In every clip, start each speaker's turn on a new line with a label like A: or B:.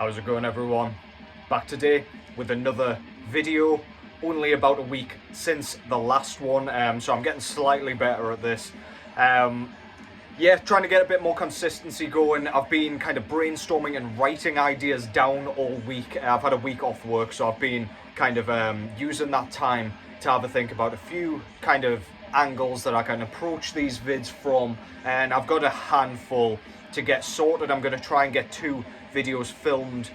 A: How's it going, everyone? Back today with another video. Only about a week since the last one, so I'm getting slightly better at this. Yeah, trying to get a bit more consistency going. I've been kind of brainstorming and writing ideas down all week. I've had a week off work, so I've been kind of using that time to have a think about a few kind of angles that I can approach these vids from, and I've got a handful to get sorted. I'm going to try and get 2 videos filmed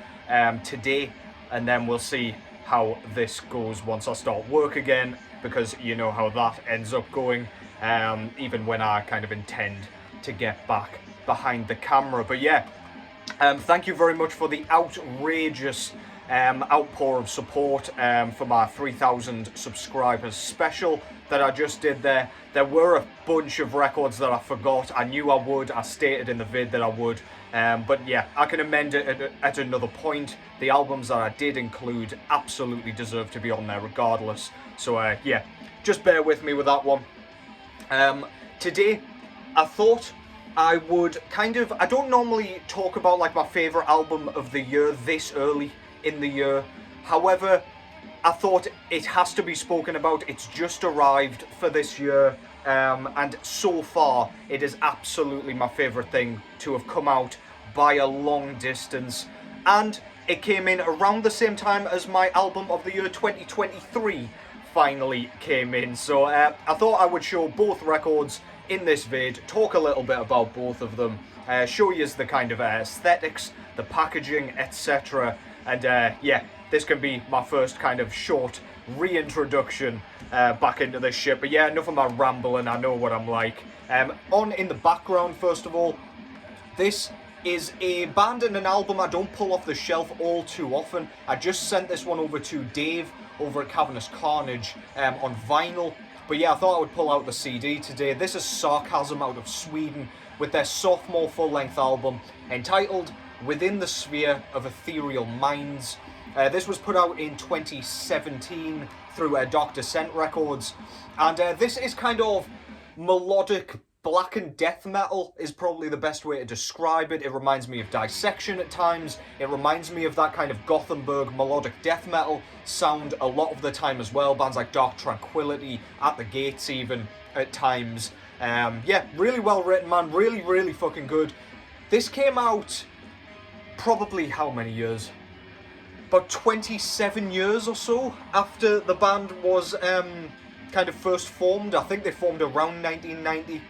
A: today, and then we'll see how this goes once I start work again, because you know how that ends up going, even when I kind of intend to get back behind the camera. But yeah, thank you very much for the outrageous outpour of support for my 3,000 subscribers special that I just did there. There were a bunch of records that I forgot. I knew I would. I stated in the vid that I would. But yeah, I can amend it at another point. The albums that I did include absolutely deserve to be on there regardless. So yeah, just bear with me with that one. Today, I thought I would I don't normally talk about like my favourite album of the year this early in the year. However, I thought it has to be spoken about. It's just arrived for this year, and so far it is absolutely my favourite thing to have come out by a long distance. And it came in around the same time as my album of the year 2023 finally came in. So I thought I would show both records in this vid, talk a little bit about both of them, show you the kind of aesthetics, the packaging, etc. And yeah, this can be my first kind of short reintroduction back into this shit. But yeah, enough of my rambling, I know what I'm like. On in the background, first of all, this is a band and an album I don't pull off the shelf all too often. I just sent this one over to Dave over at Cavernous Carnage on vinyl. But yeah, I thought I would pull out the CD today. This is Sarcasm out of Sweden with their sophomore full-length album entitled Within the Sphere of Ethereal Minds. This was put out in 2017 through Dark Descent Records, and this is kind of melodic blackened death metal is probably the best way to describe it. It reminds me of Dissection at times. It reminds me of that kind of Gothenburg melodic death metal sound a lot of the time as well. Bands like Dark Tranquillity, At the Gates even at times. Yeah, really well written, man. Really, really fucking good. This came out probably how many years? About 27 years or so after the band was kind of first formed. I think they formed around 1990,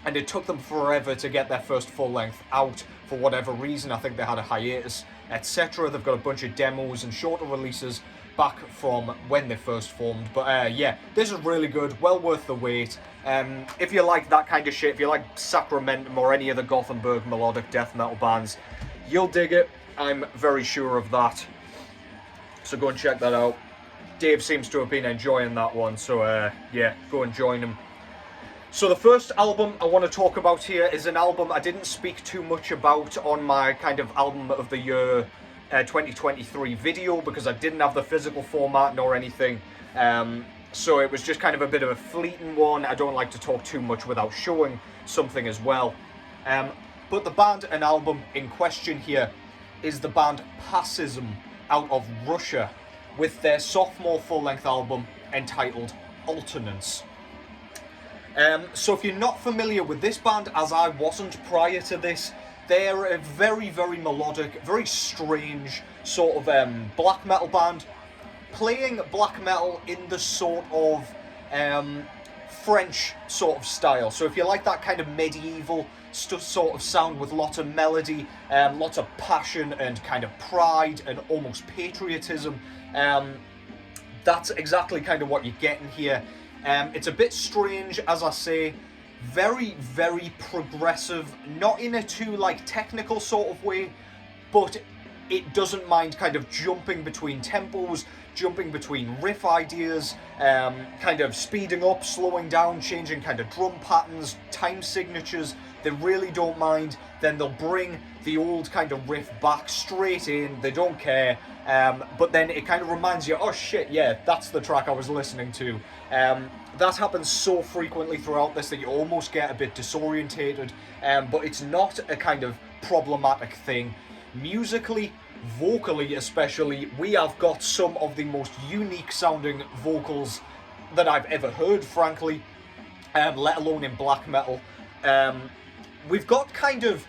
A: and it took them forever to get their first full length out for whatever reason. I think they had a hiatus, etc. They've got a bunch of demos and shorter releases back from when they first formed. But yeah, this is really good, well worth the wait. If you like that kind of shit, if you like Sacramentum or any of the Gothenburg melodic death metal bands, you'll dig it. I'm very sure of that. So go and check that out. Dave seems to have been enjoying that one, so yeah, go and join him. So the first album I want to talk about here is an album I didn't speak too much about on my kind of album of the year 2023 video, because I didn't have the physical format nor anything. So it was just kind of a bit of a fleeting one. I don't like to talk too much without showing something as well. But the band and album in question here is the band Pism out of Russia with their sophomore full-length album entitled Alternance. So if you're not familiar with this band, as I wasn't prior to this, they're a very, very melodic, very strange sort of black metal band, playing black metal in the sort of French sort of style. So if you like that kind of medieval sort of sound with lots of melody, lots of passion and kind of pride and almost patriotism, that's exactly kind of what you're getting here. It's a bit strange, as I say, very, very progressive, not in a too like technical sort of way, but it doesn't mind kind of jumping between tempos, jumping between riff ideas, kind of speeding up, slowing down, changing kind of drum patterns, time signatures. They really don't mind. Then they'll bring the old kind of riff back straight in. They don't care. But then it kind of reminds you, oh shit, yeah, that's the track I was listening to. That happens so frequently throughout this that you almost get a bit disorientated, but it's not a kind of problematic thing. Musically, vocally especially, we have got some of the most unique sounding vocals that I've ever heard, frankly, let alone in black metal. We've got kind of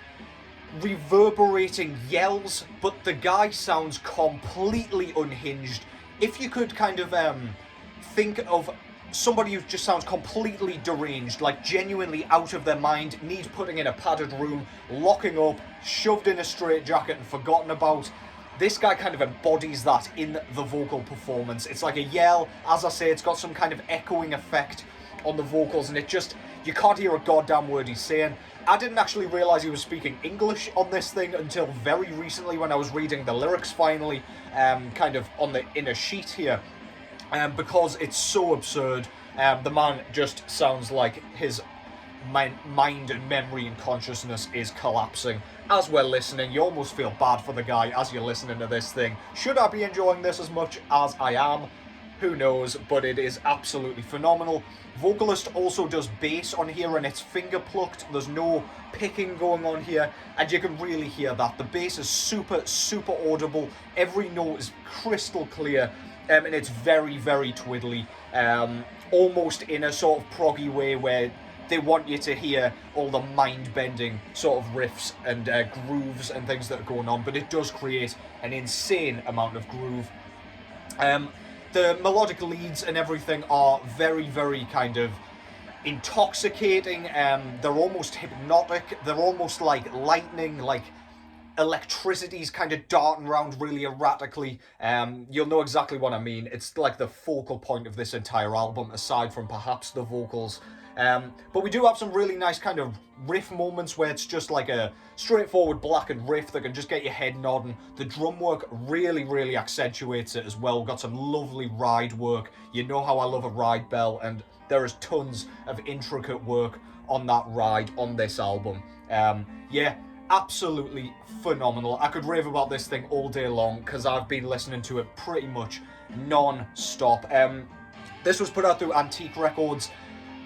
A: reverberating yells, but the guy sounds completely unhinged. If you could kind of think of somebody who just sounds completely deranged, like genuinely out of their mind, needs putting in a padded room, locking up, shoved in a straitjacket and forgotten about, this guy kind of embodies that in the vocal performance. It's like a yell, as I say, it's got some kind of echoing effect on the vocals, and it just, you can't hear a goddamn word he's saying. I didn't actually realise he was speaking English on this thing until very recently when I was reading the lyrics finally, kind of on the inner sheet here, because it's so absurd. The man just sounds like his mind and memory and consciousness is collapsing. As we're listening, you almost feel bad for the guy as you're listening to this thing. Should I be enjoying this as much as I am? Who knows, but it is absolutely phenomenal. Vocalist also does bass on here, and it's finger plucked. There's no picking going on here, and you can really hear that. The bass is super, super audible. Every note is crystal clear, and it's very, very twiddly. Almost in a sort of proggy way where they want you to hear all the mind-bending sort of riffs and grooves and things that are going on, but it does create an insane amount of groove. The melodic leads and everything are very, very kind of intoxicating. They're almost hypnotic. They're almost like lightning, like electricity's kind of darting around really erratically. You'll know exactly what I mean. It's like the focal point of this entire album, aside from perhaps the vocals. But we do have some really nice kind of riff moments where it's just like a straightforward blackened riff that can just get your head nodding. The drum work really, really accentuates it as well. We've got some lovely ride work. You know how I love a ride bell, and there is tons of intricate work on that ride on this album. Yeah, absolutely phenomenal. I could rave about this thing all day long because I've been listening to it pretty much non-stop. This was put out through Antique Records,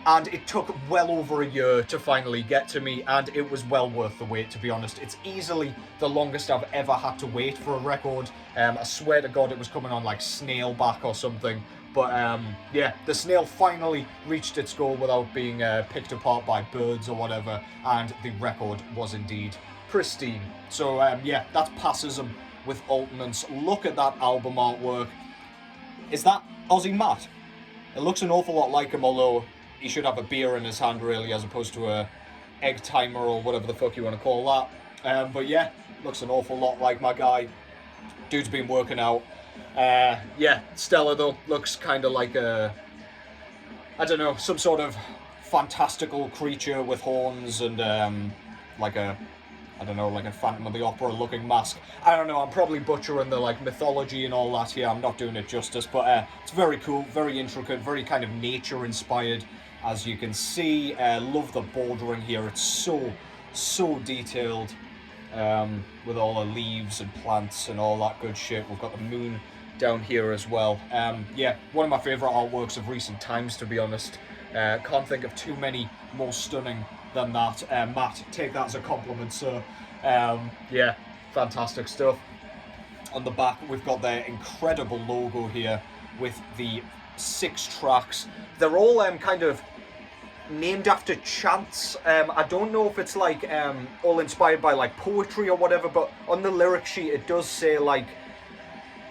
A: and it took well over a year to finally get to me, and it was well worth the wait, to be honest. It's easily the longest I've ever had to wait for a record. I swear to God it was coming on like Snailback or something. But yeah, the snail finally reached its goal without being picked apart by birds or whatever, and the record was indeed pristine. So yeah, that's Pism with Alternance. Look at that album artwork. Is that Aussie Matt? It looks an awful lot like him, although he should have a beer in his hand, really, as opposed to a egg timer or whatever the fuck you want to call that. But yeah, looks an awful lot like my guy. Dude's been working out. Yeah, Stella though, looks kind of like a, I don't know, some sort of fantastical creature with horns and like a, I don't know, like a Phantom of the Opera looking mask. I don't know, I'm probably butchering the like mythology and all that here. I'm not doing it justice, but it's very cool, very intricate, very kind of nature inspired. As you can see, love the bordering here. It's so detailed, with all the leaves and plants and all that good shit. We've got the moon down here as well. Yeah, one of my favourite artworks of recent times, to be honest. Can't think of too many more stunning than that. Matt, take that as a compliment, sir. Yeah, fantastic stuff. On the back, we've got their incredible logo here with the 6 tracks. They're all kind of named after chants. I don't know if it's like all inspired by like poetry or whatever, but on the lyric sheet it does say like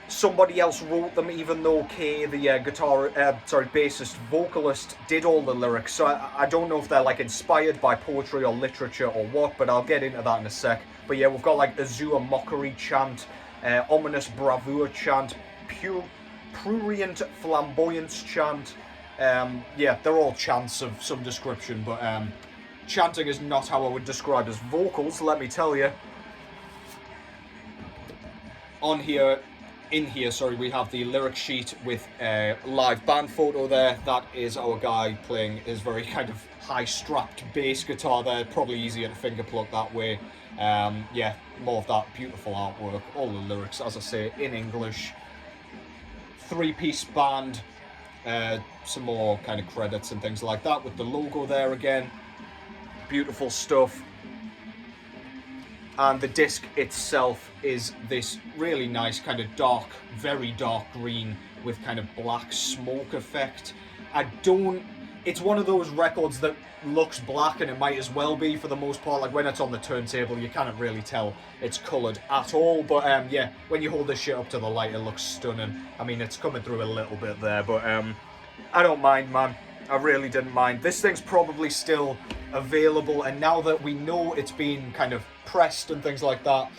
A: somebody else wrote them, even though Kay, the bassist vocalist, did all the lyrics. So I don't know if they're like inspired by poetry or literature or what, but I'll get into that in a sec. But yeah, we've got like Azure Mockery chant, Ominous Bravura chant, Prurient Flamboyance chant. Yeah, they're all chants of some description, but chanting is not how I would describe as vocals, let me tell you. In here, we have the lyric sheet with a live band photo there. That is our guy playing his very kind of high-strapped bass guitar there. Probably easier to finger pluck that way. Yeah, more of that beautiful artwork. All the lyrics, as I say, in English. 3-piece band. Some more kind of credits and things like that with the logo there again. Beautiful stuff. and the disc itself is this really nice kind of dark, very dark green with kind of black smoke effect. It's one of those records that looks black, and it might as well be for the most part. Like when it's on the turntable, you can't really tell it's coloured at all. But yeah, when you hold this shit up to the light, it looks stunning. I mean, it's coming through a little bit there, but I don't mind, man. I really didn't mind. This thing's probably still available, and now that we know it's been kind of pressed and things like that,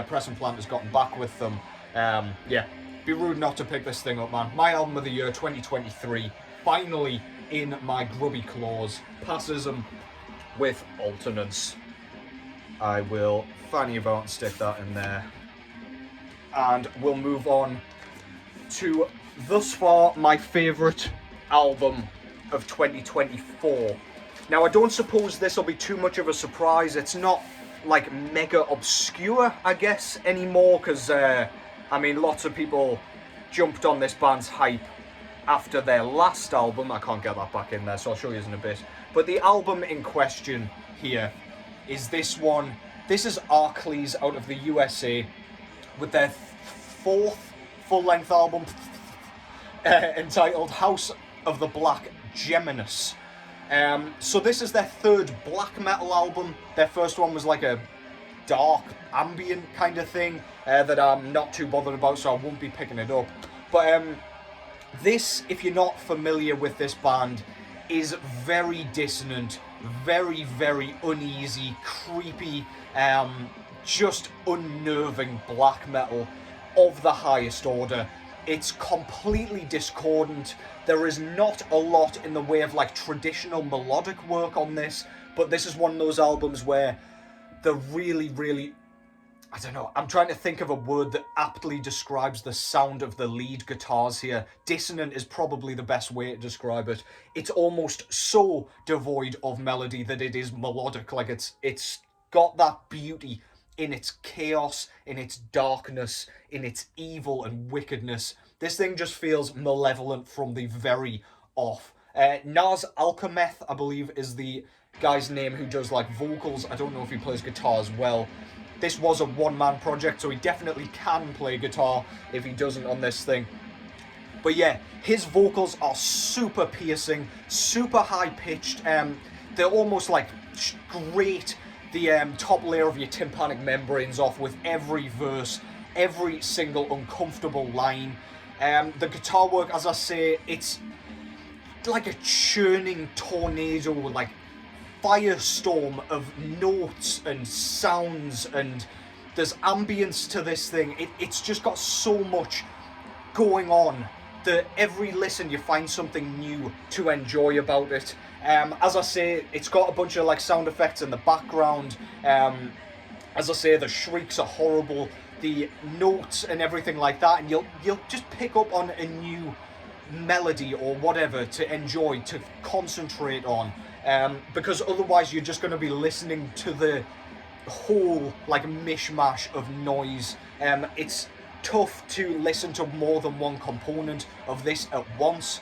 A: Press and Plant has gotten back with them. Yeah, be rude not to pick this thing up, man. My album of the year 2023, finally in my grubby claws. Pism with Alternance. I will fanny about and stick that in there. And we'll move on to, thus far, my favourite album of 2024. Now, I don't suppose this will be too much of a surprise. It's not, like, mega obscure, I guess, anymore, because, I mean, lots of people jumped on this band's hype after their last album. I can't get that back in there, so I'll show you in a bit. But the album in question here is this one. This is Aureole out of the USA with their fourth full-length album entitled House of the Black Geminus. So this is their third black metal album. Their first one was like a dark ambient kind of thing that I'm not too bothered about, so I won't be picking it up. But this, if you're not familiar with this band, is very dissonant, very, very uneasy, creepy, just unnerving black metal of the highest order. It's completely discordant. There is not a lot in the way of like traditional melodic work on this, but this is one of those albums where the really, really, I don't know, I'm trying to think of a word that aptly describes the sound of the lead guitars here. Dissonant is probably the best way to describe it. It's almost so devoid of melody that it is melodic. Like it's got that beauty in its chaos, in its darkness, in its evil and wickedness. This thing just feels malevolent from the very off. Naz Alchemeth, I believe, is the guy's name who does like vocals. I don't know if he plays guitar as well. This was a one-man project, so he definitely can play guitar if he doesn't on this thing. But yeah, his vocals are super piercing, super high-pitched. They're almost like grate the top layer of your tympanic membranes off with every verse, every single uncomfortable line. The guitar work, as I say, it's like a churning tornado, like firestorm of notes and sounds, and there's ambience to this thing. It's just got so much going on that every listen you find something new to enjoy about it. As I say, it's got a bunch of like sound effects in the background. As I say, the shrieks are horrible, the notes and everything like that, and you'll just pick up on a new melody or whatever to enjoy, to concentrate on. Because otherwise you're just going to be listening to the whole like mishmash of noise. It's tough to listen to more than one component of this at once,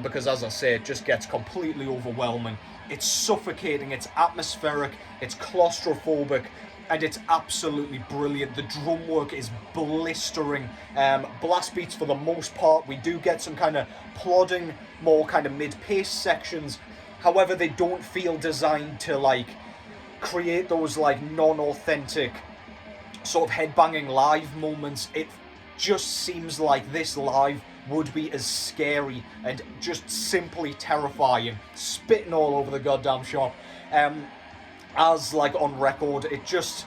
A: because as I say, it just gets completely overwhelming. It's suffocating, it's atmospheric, it's claustrophobic, and it's absolutely brilliant. The drum work is blistering. Blast beats for the most part. We do get some kind of plodding, more kind of mid-pace sections. However, they don't feel designed to like create those like non-authentic sort of headbanging live moments. It just seems like this live would be as scary and just simply terrifying, spitting all over the goddamn shop, as like on record. It just,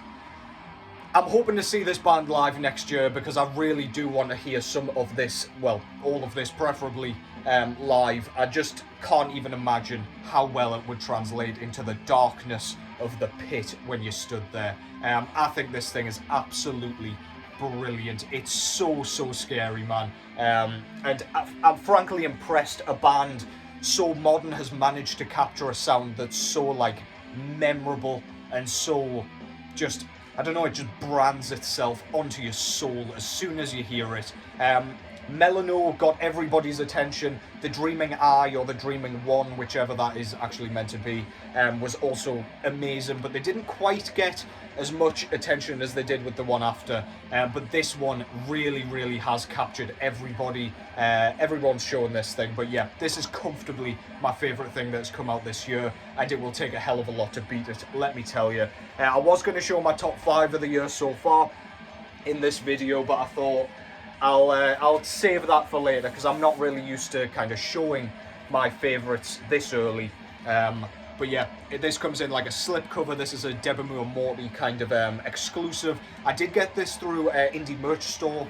A: I'm hoping to see this band live next year, because I really do want to hear some of this, well, all of this preferably, live. I just can't even imagine how well it would translate into the darkness of the pit when you stood there. I think this thing is absolutely brilliant. It's so scary, man. And I'm frankly impressed a band so modern has managed to capture a sound that's so like memorable and so just, I don't know, it just brands itself onto your soul as soon as you hear it. Melano got everybody's attention. The Dreaming Eye, or the Dreaming One, whichever that is actually meant to be, was also amazing, but they didn't quite get as much attention as they did with the one after. But this one really has captured everybody. Everyone's showing this thing, but yeah, this is comfortably my favourite thing that's come out this year, and it will take a hell of a lot to beat it, let me tell you. I was going to show my top 5 of the year so far in this video, but I thought I'll save that for later, because I'm not really used to kind of showing my favourites this early. But yeah, this comes in like a slipcover. This is a Debamur Morty kind of exclusive. I did get this through Indie Merch Store,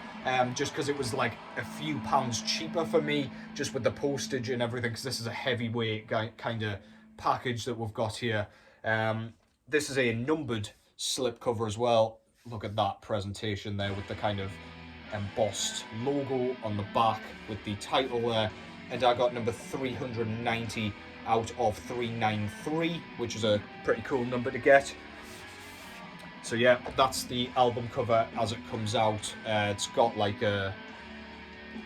A: just because it was like a few pounds cheaper for me, just with the postage and everything, because this is a heavyweight kind of package that we've got here. This is a numbered slipcover as well. Look at that presentation there with the kind of embossed logo on the back with the title there, and I got number 390 out of 393, which is a pretty cool number to get. So yeah, that's the album cover as it comes out. It's got like a,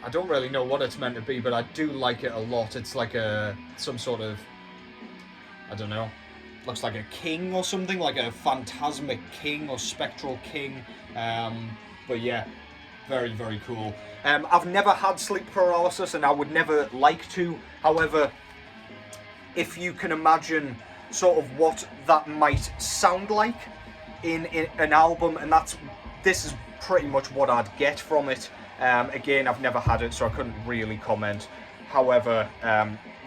A: I don't really know what it's meant to be, but I do like it a lot. It's like some sort of, I don't know, looks like a king or something, like a phantasmic king or spectral king. But yeah, very cool. I've never had sleep paralysis, and I would never like to. However, if you can imagine sort of what that might sound like in an album, and this is pretty much what I'd get from it. Again, I've never had it, so I couldn't really comment. However,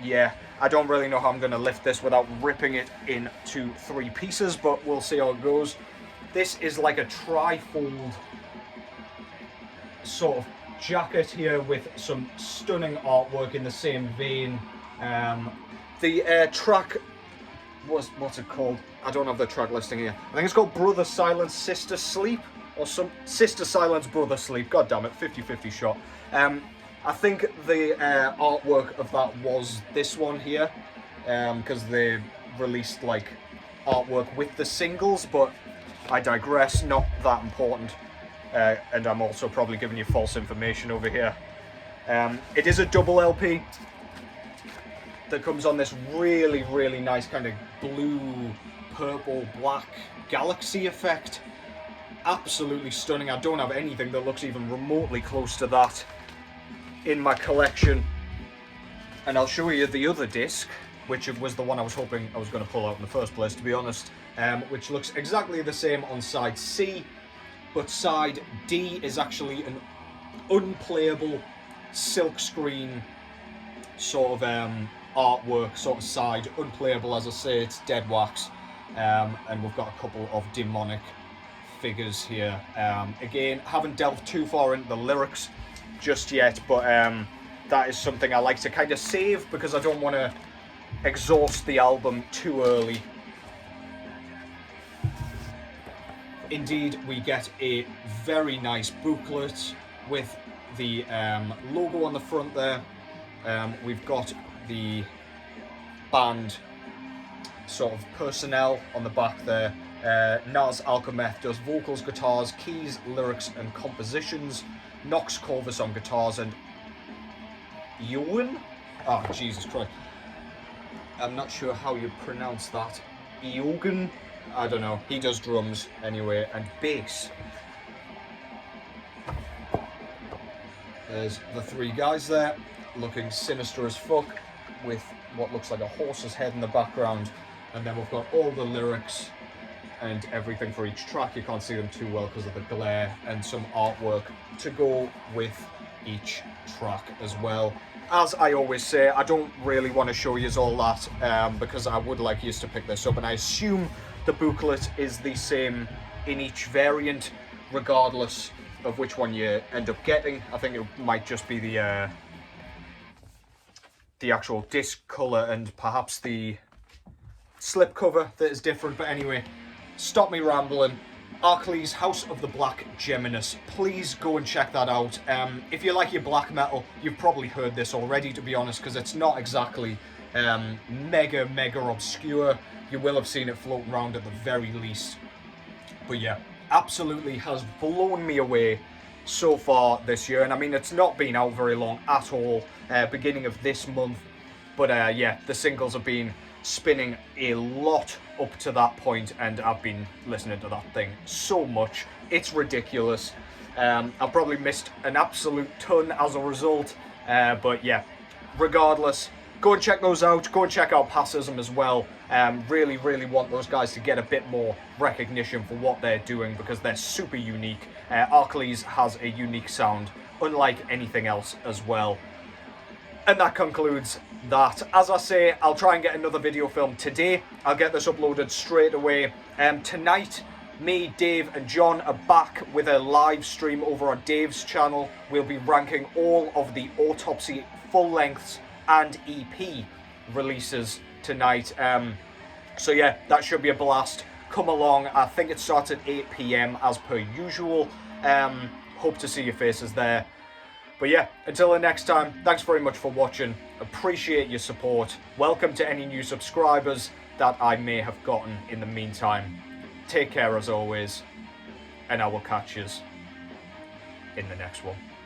A: yeah, I don't really know how I'm going to lift this without ripping it into 3 pieces, but we'll see how it goes. This is like a tri-fold sort of jacket here with some stunning artwork in the same vein. The track, what's it called? I don't have the track listing here. I think it's called Brother Silence, Sister Sleep, or some Sister Silence, Brother Sleep. God damn it, 50-50 shot. I think the artwork of that was this one here, because they released like artwork with the singles, but I digress, not that important. And I'm also probably giving you false information over here. It is a double LP that comes on this really nice kind of blue, purple, black galaxy effect. Absolutely stunning. I don't have anything that looks even remotely close to that in my collection. And I'll show you the other disc, which was the one I was hoping I was going to pull out in the first place, to be honest, which looks exactly the same on side C, but side D is actually an unplayable silkscreen sort of artwork sort of side. Unplayable, as I say, it's dead wax. And we've got a couple of demonic figures here. Again, haven't delved too far into the lyrics just yet, but that is something I like to kind of save, because I don't want to exhaust the album too early. Indeed, we get a very nice booklet with the logo on the front there. We've got the band sort of personnel on the back there. Naz Alchemeth does vocals, guitars, keys, lyrics and compositions. Nox Corvus on guitars, and Ewan? Oh, Jesus Christ. I'm not sure how you pronounce that. Eogan? I don't know. He does drums anyway, and bass. There's the 3 guys there, looking sinister as fuck, with what looks like a horse's head in the background. And then we've got all the lyrics and everything for each track. You can't see them too well because of the glare, and some artwork to go with each track as well. As I always say, I don't really want to show you all that, because I would like you to pick this up, and I assume the booklet is the same in each variant, regardless of which one you end up getting. I think it might just be the actual disc colour and perhaps the slipcover that is different, but anyway, stop me rambling. Arkley's House of the Black Geminus. Please go and check that out. If you like your black metal, you've probably heard this already, to be honest, because it's not exactly mega obscure. You will have seen it floating around at the very least. But yeah, absolutely has blown me away so far this year. And I mean, it's not been out very long at all, beginning of this month. But yeah, the singles have been spinning a lot up to that point, and I've been listening to that thing so much. It's ridiculous. I've probably missed an absolute ton as a result. But yeah, regardless, go and check those out. Go and check out Pism as well. Really, really want those guys to get a bit more recognition for what they're doing, because they're super unique. Aureole has a unique sound, unlike anything else as well. And that concludes that. As I say, I'll try and get another video filmed today. I'll get this uploaded straight away. Tonight, me, Dave and John are back with a live stream over on Dave's channel. We'll be ranking all of the Autopsy full lengths and EP releases tonight. So yeah, that should be a blast. Come along. I think it starts at 8 PM as per usual. Hope to see your faces there. But yeah, until the next time, thanks very much for watching. Appreciate your support. Welcome to any new subscribers that I may have gotten in the meantime. Take care as always, and I will catch you in the next one.